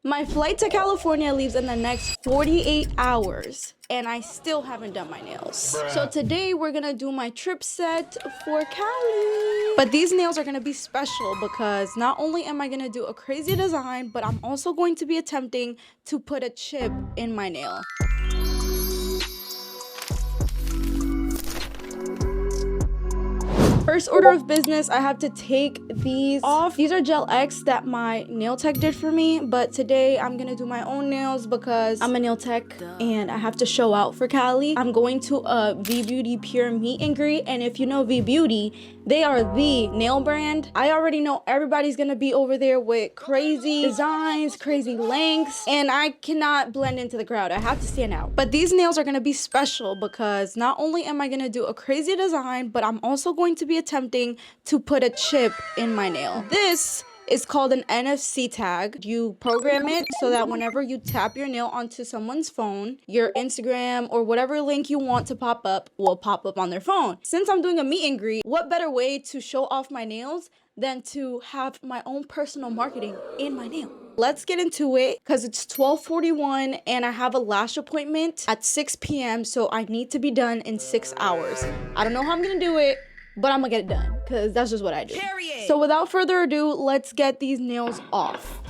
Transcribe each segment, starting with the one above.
My flight to California leaves in the next 48 hours and I still haven't done my nails. So today we're gonna do my trip set for Cali. But these nails are gonna be special because not only am I gonna do a crazy design, but I'm also going to be attempting to put a chip in my nail. First order of business, I have to take these off. These are Gel X that my nail tech did for me, but today I'm gonna do my own nails because I'm a nail tech and I have to show out for Cali. I'm going to a V-Beauty Pure meet and greet, and if you know V-Beauty, they are the nail brand. I already know everybody's gonna be over there with crazy designs, crazy lengths, and I cannot blend into the crowd. I have to stand out. But these nails are gonna be special because not only am I gonna do a crazy design, but I'm also going to be attempting to put a chip in my nail. This is called an NFC tag. You program it so that whenever you tap your nail onto someone's phone, your Instagram or whatever link you want to pop up will pop up on their phone. Since I'm doing a meet and greet, what better way to show off my nails than to have my own personal marketing in my nail? Let's get into it because it's 12:41 and I have a lash appointment at 6 p.m. so I need to be done in 6 hours. I don't know how I'm gonna do it, but I'm gonna get it done because that's just what I do. Period. So without further ado, let's get these nails off.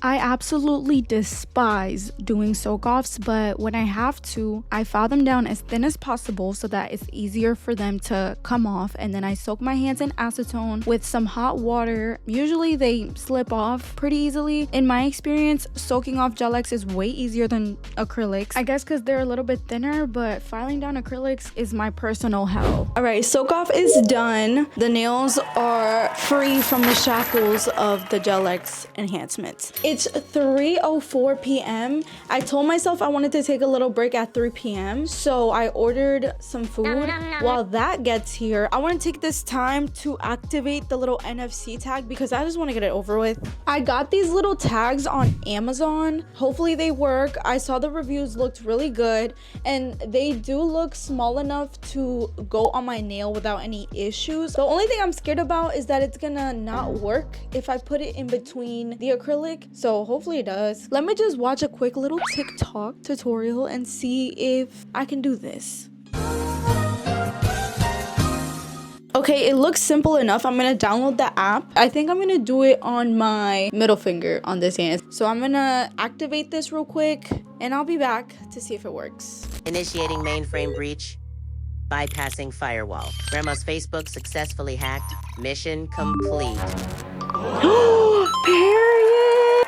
I absolutely despise doing soak-offs, but when I have to, I file them down as thin as possible so that it's easier for them to come off, and then I soak my hands in acetone with some hot water. Usually they slip off pretty easily. In my experience, soaking off Gel X is way easier than acrylics. I guess because they're a little bit thinner, but filing down acrylics is my personal hell. All right, soak-off is done. The nails are free from the shackles of the Gel X enhancements. It's 3:04 p.m. I told myself I wanted to take a little break at 3 p.m. So I ordered some food. While that gets here, I want to take this time to activate the little NFC tag because I just want to get it over with. I got these little tags on Amazon. Hopefully they work. I saw the reviews looked really good and they do look small enough to go on my nail without any issues. The only thing I'm scared about is that it's gonna not work if I put it in between the acrylic. So hopefully it does. Let me just watch a quick little TikTok tutorial and see if I can do this. Okay, it looks simple enough. I'm gonna download the app. I think I'm gonna do it on my middle finger on this hand. So I'm gonna activate this real quick and I'll be back to see if it works. Initiating mainframe breach. Bypassing firewall. Grandma's Facebook successfully hacked. Mission complete. Period.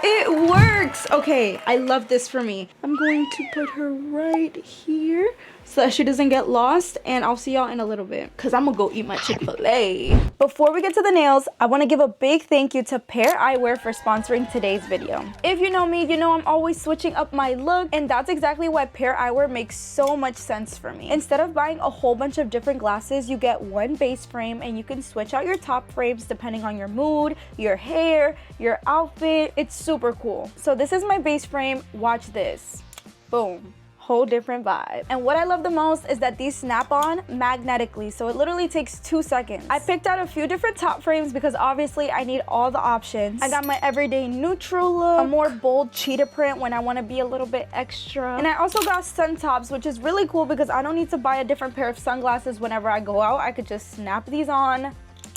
It works. Okay, I love this for me. I'm going to put her right here so that she doesn't get lost, and I'll see y'all in a little bit because I'm gonna go eat my Chick-fil-A. Before we get to the nails, I want to give a big thank you to Pear Eyewear for sponsoring today's video. If you know me, you know I'm always switching up my look, and that's exactly why Pear Eyewear makes so much sense for me. Instead of buying a whole bunch of different glasses, you get one base frame and you can switch out your top frames depending on your mood, your hair, your outfit. It's super cool. So this is my base frame. Watch this. Boom. Whole different vibe. And what I love the most is that these snap on magnetically, so it literally takes 2 seconds. I picked out a few different top frames because obviously I need all the options. I got my everyday neutral look, a more bold cheetah print when I want to be a little bit extra, and I also got sun tops, which is really cool because I don't need to buy a different pair of sunglasses whenever I go out. I could just snap these on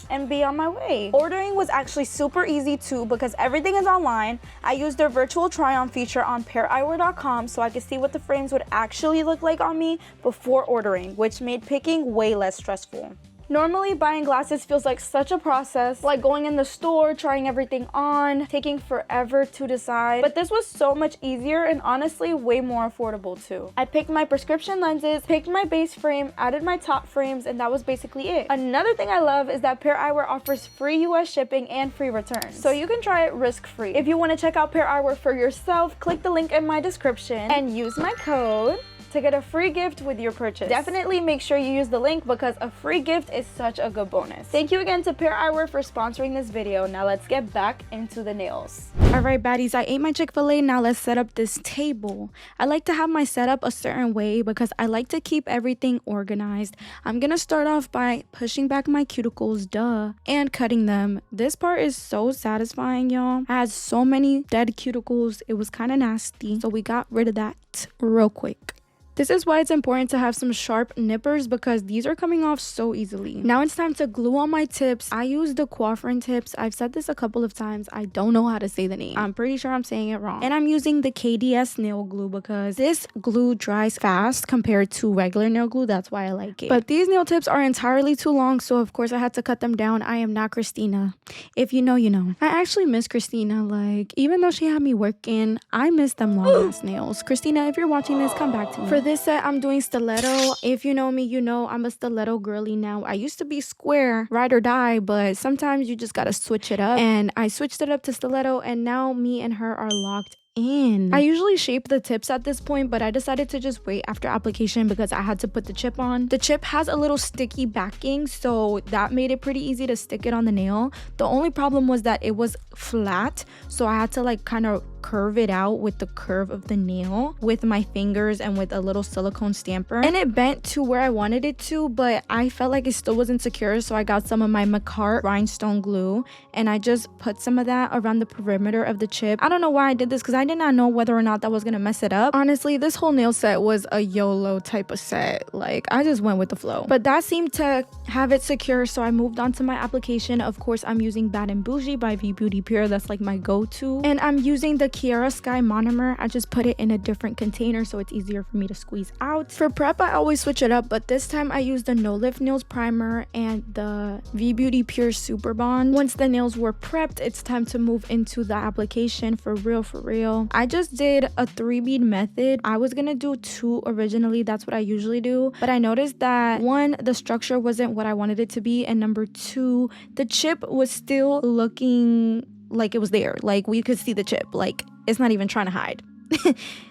and be on my way. Ordering was actually super easy too because everything is online. I used their virtual try-on feature on peareyewear.com so I could see what the frames would actually look like on me before ordering, which made picking way less stressful. Normally, buying glasses feels like such a process, like going in the store, trying everything on, taking forever to decide. But this was so much easier and honestly way more affordable too. I picked my prescription lenses, picked my base frame, added my top frames, and that was basically it. Another thing I love is that Pear Eyewear offers free US shipping and free returns, so you can try it risk-free. If you want to check out Pear Eyewear for yourself, click the link in my description and use my code to get a free gift with your purchase. Definitely make sure you use the link because a free gift is such a good bonus. Thank you again to Pear Eyewear for sponsoring this video. Now let's get back into the nails. Alright baddies, I ate my Chick-fil-A. Now let's set up this table. I like to have my setup a certain way because I like to keep everything organized. I'm gonna start off by pushing back my cuticles, duh, and cutting them. This part is so satisfying, y'all. I had so many dead cuticles, it was kind of nasty, so we got rid of that real quick. This is why it's important to have some sharp nippers because these are coming off so easily. Now it's time to glue on my tips. I use the Coiffrin tips. I've said this a couple of times. I don't know how to say the name. I'm pretty sure I'm saying it wrong. And I'm using the KDS nail glue because this glue dries fast compared to regular nail glue. That's why I like it. But these nail tips are entirely too long, so of course I had to cut them down. I am not Christina. If you know, you know. I actually miss Christina. Like, even though she had me working, I miss them long ass nails. Christina, if you're watching this, come back to me. For this set, I'm doing stiletto. If you know me, you know I'm a stiletto girly now. I used to be square, ride or die, but sometimes you just gotta switch it up. And I switched it up to stiletto, and now me and her are locked in. I usually shape the tips at this point, but I decided to just wait after application because I had to put the chip on. The chip has a little sticky backing, so that made it pretty easy to stick it on the nail. The only problem was that it was flat, so I had to like kind of curve it out with the curve of the nail with my fingers and with a little silicone stamper, and it bent to where I wanted it to, but I felt like it still wasn't secure, so I got some of my McCart rhinestone glue and I just put some of that around the perimeter of the chip. I don't know why I did this because I did not know whether or not that was gonna mess it up. Honestly, this whole nail set was a YOLO type of set. Like, I just went with the flow, but that seemed to have it secure, so I moved on to my application. Of course, I'm using Bad and Bougie by V Beauty Pure. That's like my go-to, and I'm using the Kiara Sky monomer. I just put it in a different container so it's easier for me to squeeze out. For prep, I always switch it up, but this time I used the No Lift Nails primer and the V Beauty Pure Super Bond. Once the nails were prepped, it's time to move into the application for real. I just did a 3-bead method. I was gonna do 2 originally, that's what I usually do, but I noticed that 1, the structure wasn't what I wanted it to be, and number 2, the chip was still looking like it was there. Like, we could see the chip, like it's not even trying to hide.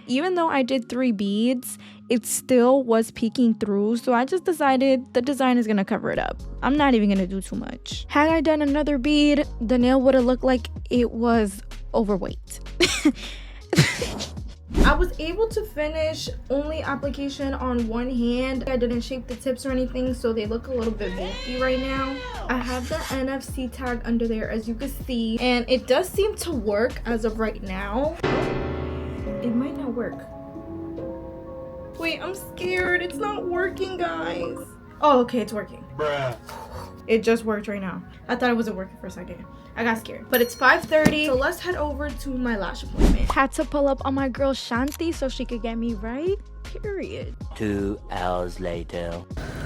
Even though I did 3 beads, it still was peeking through, so I just decided the design is gonna cover it up. I'm not even gonna do too much. Had I done another bead, the nail would have looked like it was overweight. I was able to finish only application on one hand. I didn't shape the tips or anything, so they look a little bit bulky right now. I have the NFC tag under there, as you can see, and it does seem to work as of right now. It might not work. Wait, I'm scared. It's not working, guys. Oh, okay, it's working. Bruh. It just worked right now. I thought it wasn't working for a second. I got scared. But it's 5:30, so let's head over to my lash appointment. Had to pull up on my girl Shanti so she could get me right. Period. 2 hours later.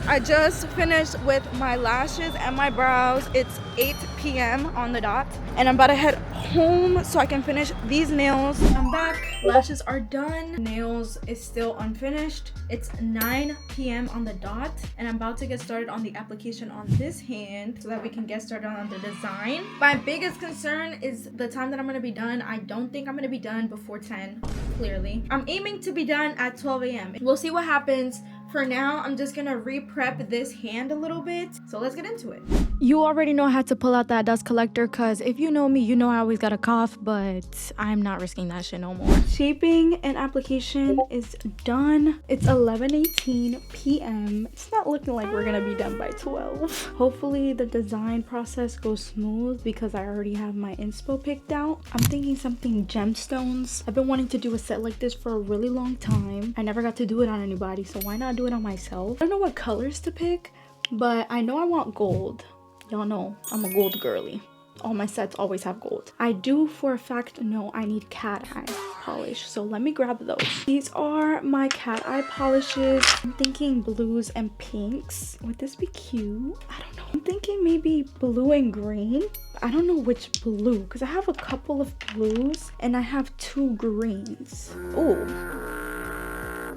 I just finished with my lashes and my brows. It's 8 p.m. on the dot, and I'm about to head home so I can finish these nails. I'm back. Lashes are done. Nails is still unfinished. It's 9 p.m. on the dot, and I'm about to get started on the application on this hand so that we can get started on the design. My biggest concern is the time that I'm going to be done. I don't think I'm going to be done before 10, clearly. I'm aiming to be done at 12 a.m. We'll see what happens. For now, I'm just gonna re-prep this hand a little bit. So let's get into it. You already know how to pull out that dust collector, because if you know me, you know I always got a cough, but I'm not risking that shit no more. Shaping and application is done. It's 11:18 p.m. It's not looking like we're gonna be done by 12. Hopefully the design process goes smooth because I already have my inspo picked out. I'm thinking something gemstones. I've been wanting to do a set like this for a really long time. I never got to do it on anybody, so why not do it on myself? I don't know what colors to pick, but I know I want gold. Y'all know I'm a gold girly. All my sets always have gold. I do for a fact know I need cat eye polish, so let me grab those. These are my cat eye polishes. I'm thinking blues and pinks. Would this be cute? I don't know. I'm thinking maybe blue and green. I don't know which blue, because I have a couple of blues and I have 2 greens. Oh,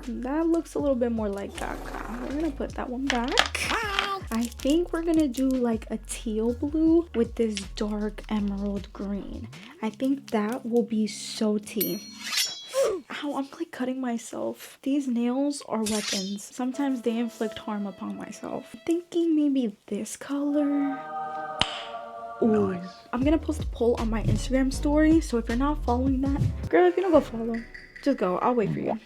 that looks a little bit more like caca. We're gonna put that one back. I think we're gonna do like a teal blue with this dark emerald green. I think that will be so tea. Ow, I'm like cutting myself. These nails are weapons. Sometimes they inflict harm upon myself. I'm thinking maybe this color. Ooh, nice. I'm gonna post a poll on my Instagram story, so if you're not following that, girl, if you don't go follow, just go. I'll wait for you.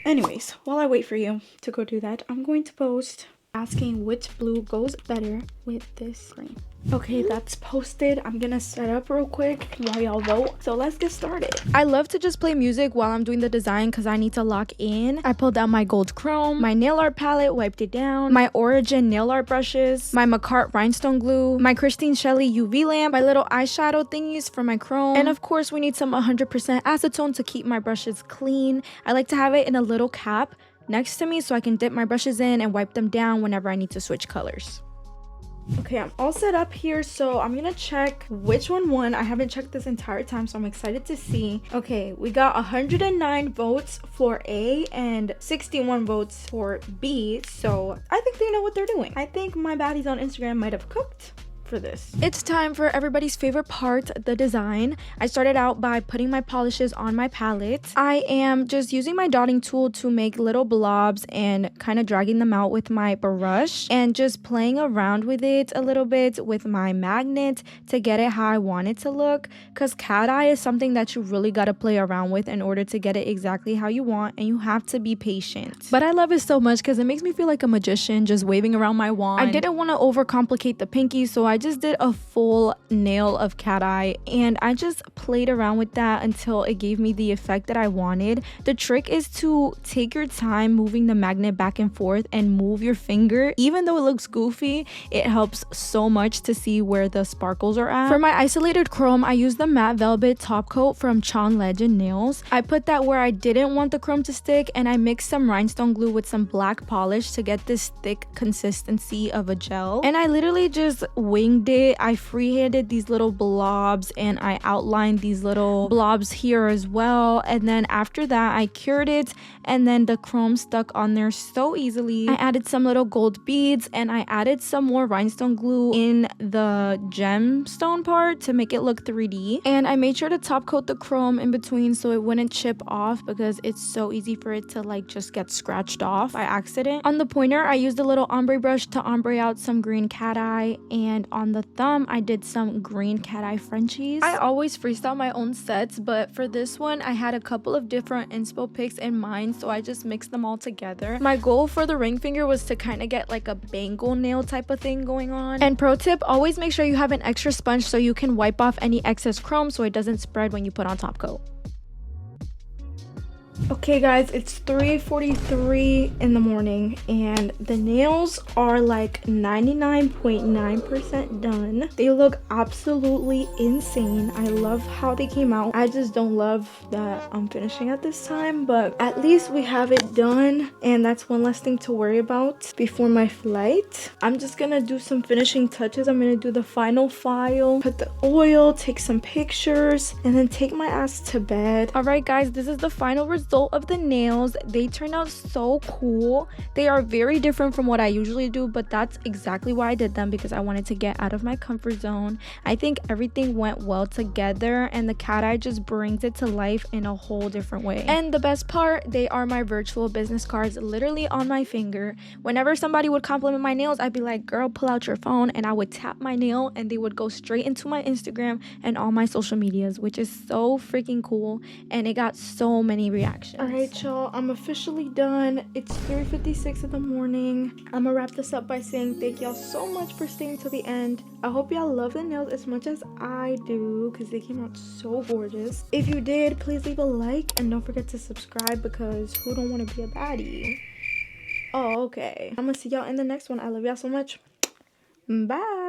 Anyways, while I wait for you to go do that, I'm going to post asking which blue goes better with this green. Okay, that's posted. I'm gonna set up real quick while y'all vote. So let's get started. I love to just play music while I'm doing the design because I need to lock in. I pulled out my gold chrome, my nail art palette, wiped it down, my Origin nail art brushes, my Macart rhinestone glue, my Christine Shelley UV lamp, my little eyeshadow thingies for my chrome, and of course we need some 100% acetone to keep my brushes clean. I like to have it in a little cap next to me so I can dip my brushes in and wipe them down whenever I need to switch colors. Okay, I'm all set up here, so I'm gonna check which one won. I haven't checked this entire time, so I'm excited to see. Okay, we got 109 votes for A and 61 votes for B, so I think they know what they're doing. I think my baddies on Instagram might have cooked for this. It's time for everybody's favorite part, the design. I started out by putting my polishes on my palette. I am just using my dotting tool to make little blobs and kind of dragging them out with my brush and just playing around with it a little bit with my magnet to get it how I want it to look, because cat eye is something that you really got to play around with in order to get it exactly how you want, and you have to be patient. But I love it so much because it makes me feel like a magician just waving around my wand. I didn't want to overcomplicate the pinky, so I just did a full nail of cat eye and I just played around with that until it gave me the effect that I wanted. The trick is to take your time moving the magnet back and forth and move your finger. Even though it looks goofy, it helps so much to see where the sparkles are at. For my isolated chrome, I used the matte velvet top coat from Chon Legend Nails. I put that where I didn't want the chrome to stick, and I mixed some rhinestone glue with some black polish to get this thick consistency of a gel, and I literally just winged it. I freehanded these little blobs and I outlined these little blobs here as well, and then after that I cured it, and then the chrome stuck on there so easily. I added some little gold beads and I added some more rhinestone glue in the gemstone part to make it look 3D, and I made sure to top coat the chrome in between so it wouldn't chip off because it's so easy for it to like just get scratched off by accident. On the pointer I used a little ombre brush to ombre out some green cat eye, and on the thumb I did some green cat eye Frenchies. I always freestyle my own sets, but for this one I had a couple of different inspo picks in mind, so I just mixed them all together. My goal for the ring finger was to kind of get like a bangle nail type of thing going on. And pro tip, always make sure you have an extra sponge so you can wipe off any excess chrome so it doesn't spread when you put on top coat. Okay guys, it's 3:43 in the morning and the nails are like 99.9% done. They look absolutely insane. I love how they came out. I just don't love that I'm finishing at this time, but at least we have it done, and that's one less thing to worry about before my flight. I'm just gonna do some finishing touches. I'm gonna do the final file, put the oil, take some pictures, and then take my ass to bed. All right guys, this is the final result of the nails. They turned out so cool. They are very different from what I usually do, but that's exactly why I did them, because I wanted to get out of my comfort zone. I think everything went well together, and the cat eye just brings it to life in a whole different way. And the best part, they are my virtual business cards literally on my finger. Whenever somebody would compliment my nails, I'd be like, girl, pull out your phone, and I would tap my nail and they would go straight into my Instagram and all my social medias, which is so freaking cool, and it got so many reactions. All right y'all, I'm officially done. It's 3:56 in the morning. I'm gonna wrap this up by saying thank y'all so much for staying till the end. I hope y'all love the nails as much as I do because they came out so gorgeous. If you did, please leave a like and don't forget to subscribe, because who don't want to be a baddie? Oh, okay. I'm gonna see y'all in the next one. I love y'all so much. Bye.